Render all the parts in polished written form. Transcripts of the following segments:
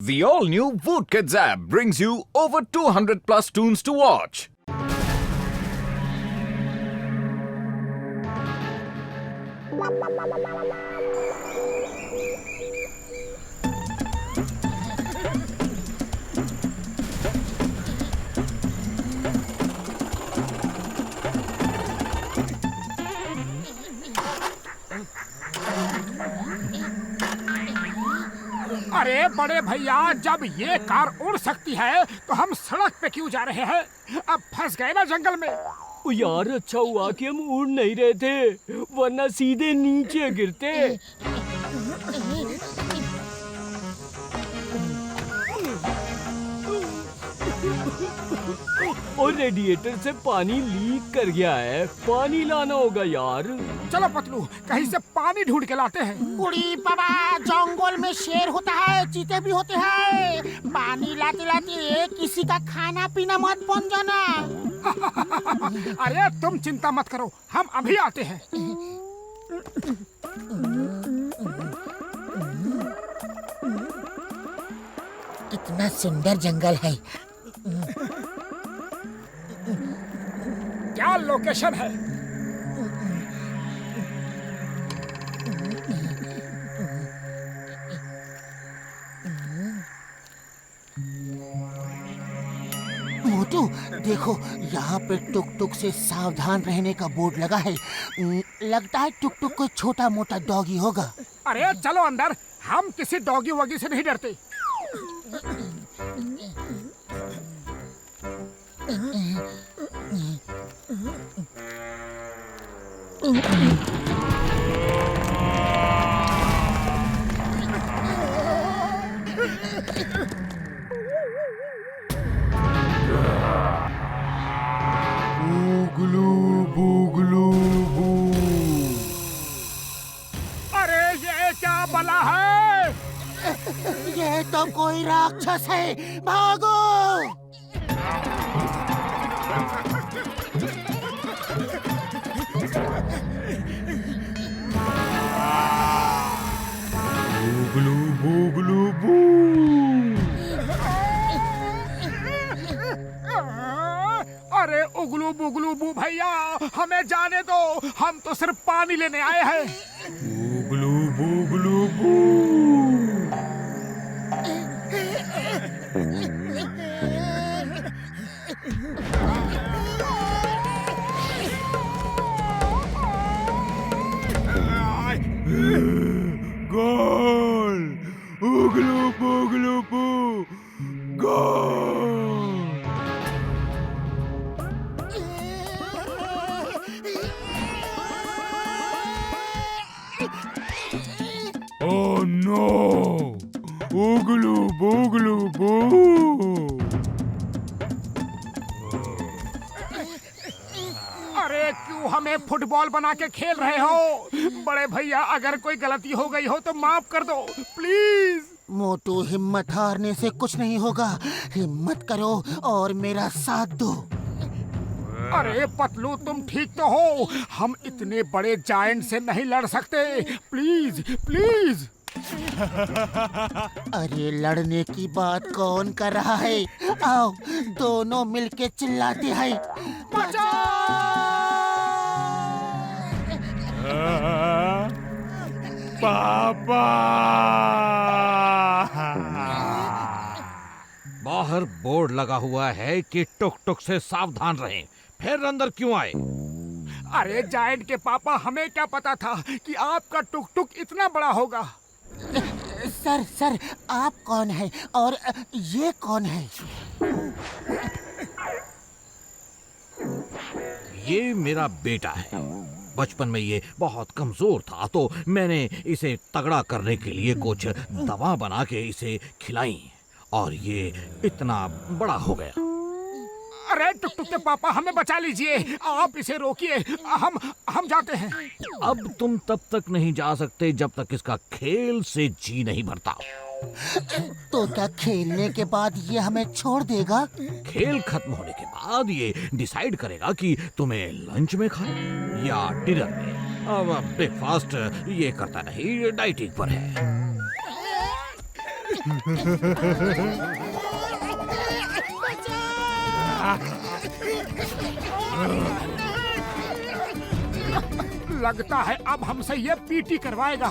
The all-new Voot Kids app brings you over 200 plus tunes to watch. अरे बड़े भैया, जब ये कार उड़ सकती है तो हम सड़क पे क्यों जा रहे हैं? अब फंस गए ना जंगल में। ओ यार, अच्छा हुआ कि हम उड़ नहीं रहे थे, वरना सीधे नीचे गिरते। और रेडिएटर से पानी लीक कर गया है, पानी लाना होगा यार। चलो पतलू, कहीं से पानी ढूंढ के लाते हैं। बुढ़ी बाबा, जंगल में शेर होता है, चीते भी होते हैं। पानी लाते लाते किसी का खाना पीना मत बन जाना। अरे तुम चिंता मत करो, हम अभी आते हैं। कितना सुंदर जंगल है। क्या लोकेशन है? मोटू, देखो यहाँ पे टुक टुक से सावधान रहने का बोर्ड लगा है। लगता है टुक टुक कोई छोटा मोटा डॉगी होगा। अरे चलो अंदर, हम किसी डॉगी वॉगी से नहीं डरते। बूगलू बूगलू बू। अरे ये क्या बला है? ये तो कोई राक्षस है, भागो। बूगलू बूगलू बू। अरे उगलू बुगलू बू भैया, हमें जाने दो, हम तो सिर्फ पानी लेने आए हैं। बूगलू बूगलू बू। गोल, उगलू बुगलू बू, गोल। Oh no! Oogloo boogloo boo! अरे क्यों हमें फुटबॉल बना के खेल रहे हो? बड़े भैया, अगर कोई गलती हो गई हो तो माफ कर दो प्लीज। मोटू, हिम्मत हारने से कुछ नहीं होगा। हिम्मत करो और मेरा साथ दो। अरे पतलू, तुम ठीक तो हो? हम इतने बड़े जायंट से नहीं लड़ सकते। Please please. अरे लड़ने की बात कौन कर रहा है? आओ, दोनों मिलके चिल्लाते हैं। पापा! बाहर बोर्ड लगा हुआ है कि टुक टुक से सावधान रहें, फिर अंदर क्यों आए? अरे जायंट के पापा, हमें क्या पता था कि आपका टुक टुक इतना बड़ा होगा। सर, आप कौन है और ये कौन है? ये मेरा बेटा है। बचपन में ये बहुत कमजोर था, तो मैंने इसे तगड़ा करने के लिए कुछ दवा बना के इसे खिलाई और ये इतना बड़ा हो गया। अरे टुक टुक के पापा, हमें बचा लीजिए, आप इसे रोकिए, हम जाते हैं। अब तुम तब तक नहीं जा सकते जब तक इसका खेल से जी नहीं भरता। तो क्या खेलने के बाद ये हमें छोड़ देगा? खेल खत्म होने के बाद ये डिसाइड करेगा कि तुम्हें लंच में खाए या डिनर में। अब ब्रेकफास्ट ये करता नहीं, डाइटिंग पर है। लगता है अब हमसे ये पीटी करवाएगा।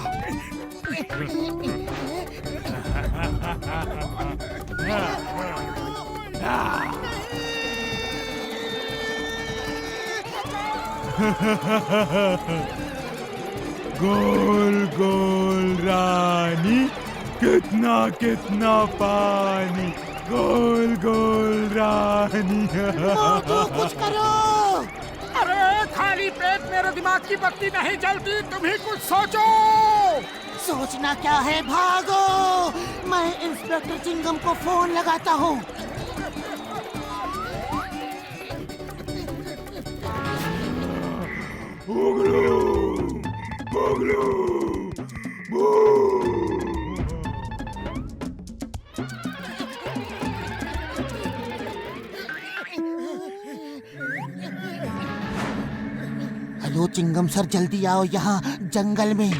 गोल गोल रानी, कितना कितना पानी, गोल गोल रानी। मोटू कुछ करो। अरे खाली पेट मेरे दिमाग की बत्ती नहीं जलती, तुम ही कुछ सोचो। सोचना क्या है, भागो। मैं इंस्पेक्टर चिंगम को फोन लगाता हूँ। हेलो चिंगम सर, जल्दी आओ यहाँ जंगल में।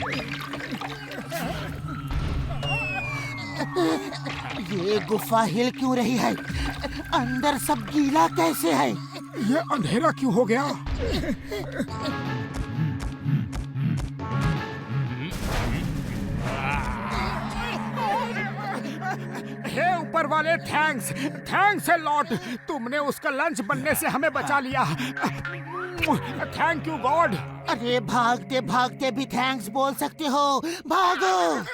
ये गुफा हिल क्यों रही है? अंदर सब गीला कैसे है? ये अंधेरा क्यों हो गया? हे ऊपर वाले, थैंक्स थैंक्स ए लॉट। तुमने उसका लंच बनने से हमें बचा लिया। Thank you God. अरे भागते भागते भी थैंक्स बोल सकते हो, भागो।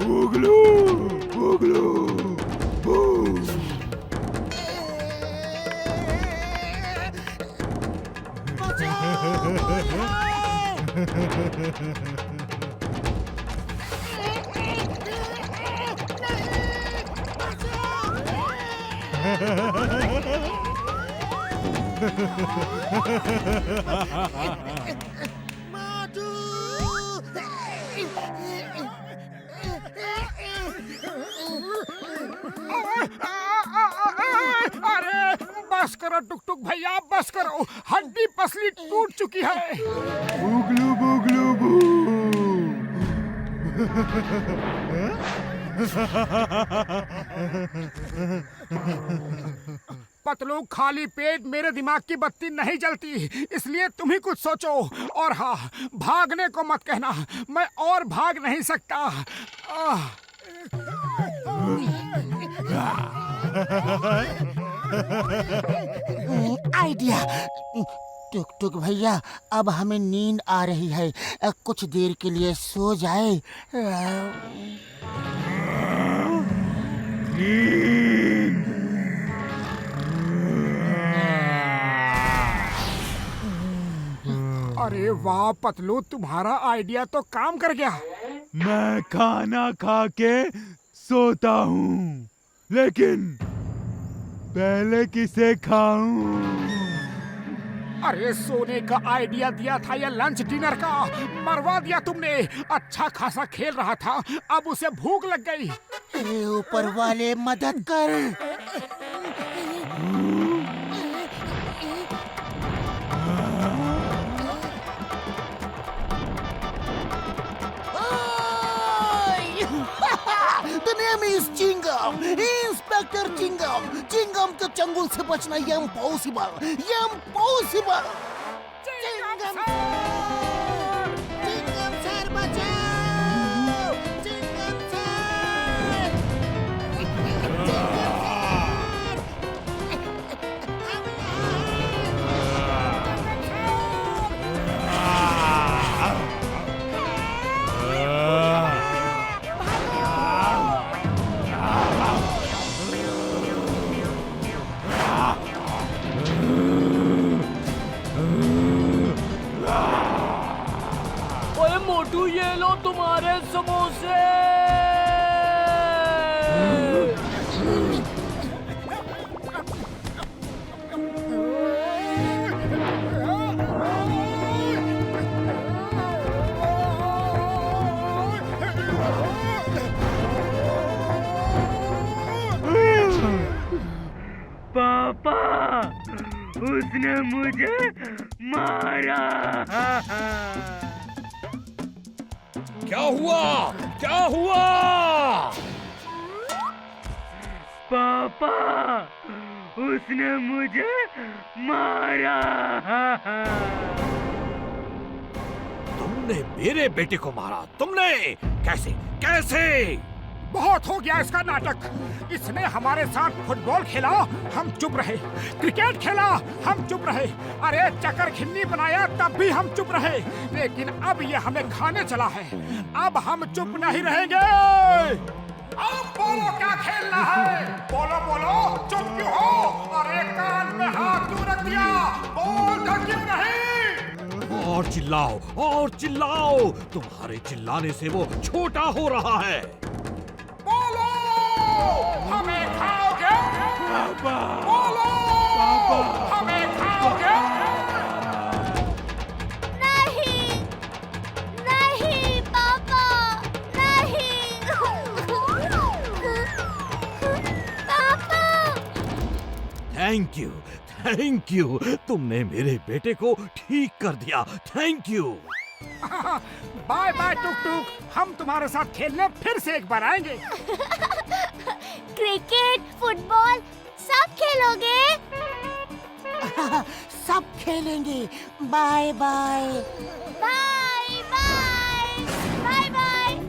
उगलू उगलू अरे बस करो टुक टुक भैया, बस करो। हड्डी पसली टूट चुकी है। उगलू बुगलू बू। पतलू, खाली पेट मेरे दिमाग की बत्ती नहीं जलती, इसलिए तुम ही कुछ सोचो। और हाँ, भागने को मत कहना, मैं और भाग नहीं सकता। आइडिया। टुक टुक भैया, अब हमें नींद आ रही है, कुछ देर के लिए सो जाए। अरे वाह पतलू, तुम्हारा आइडिया तो काम कर गया। मैं खाना खा के सोता हूँ, लेकिन पहले किसे खाऊं? अरे सोने का आइडिया दिया था या लंच डिनर का? मरवा दिया तुमने। अच्छा खासा खेल रहा था, अब उसे भूख लग गई। हे ऊपर वाले, मदद कर। The name is Chingam, Inspector Chingam. Chingam के चंगुल से बचना impossible, impossible. Chingam sir बचाओ, Chingam sir. ओए मोटू, ये लो तुम्हारे समोसे। उसने मुझे मारा। क्या हुआ? क्या हुआ? पापा, उसने मुझे मारा। तुमने मेरे बेटे को मारा? तुमने? कैसे? कैसे? बहुत हो गया इसका नाटक। इसने हमारे साथ फुटबॉल खेला, हम चुप रहे। क्रिकेट खेला, हम चुप रहे। अरे चक्कर खिन्नी बनाया, तब भी हम चुप रहे। लेकिन अब ये हमें खाने चला है। अब हम चुप नहीं रहेंगे। अब बोलो क्या खेलना है? बोलो बोलो, चुप क्यों हो? अरे कान में हाथ क्यों रख दिया? बोल दो क्यों नहीं? और चिल्लाओ, और चिल्लाओ। तुम्हारे चिल्लाने से वो छोटा हो रहा है। बोलो, हमें खाओगे? पापा, बोलो, पापा। हमें खाओगे? नहीं, नहीं पापा, नहीं। पापा, थैंक यू। तुमने मेरे बेटे को ठीक कर दिया। Thank you. बाय बाय टुक टुक, हम तुम्हारे साथ खेलने फिर से एक बार आएंगे। क्रिकेट, फुटबॉल सब खेलोगे? सब खेलेंगे। Bye bye. Bye bye, bye bye.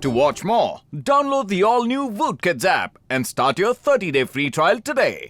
To watch more, download the all-new Woot Kids app and start your 30-day free trial today.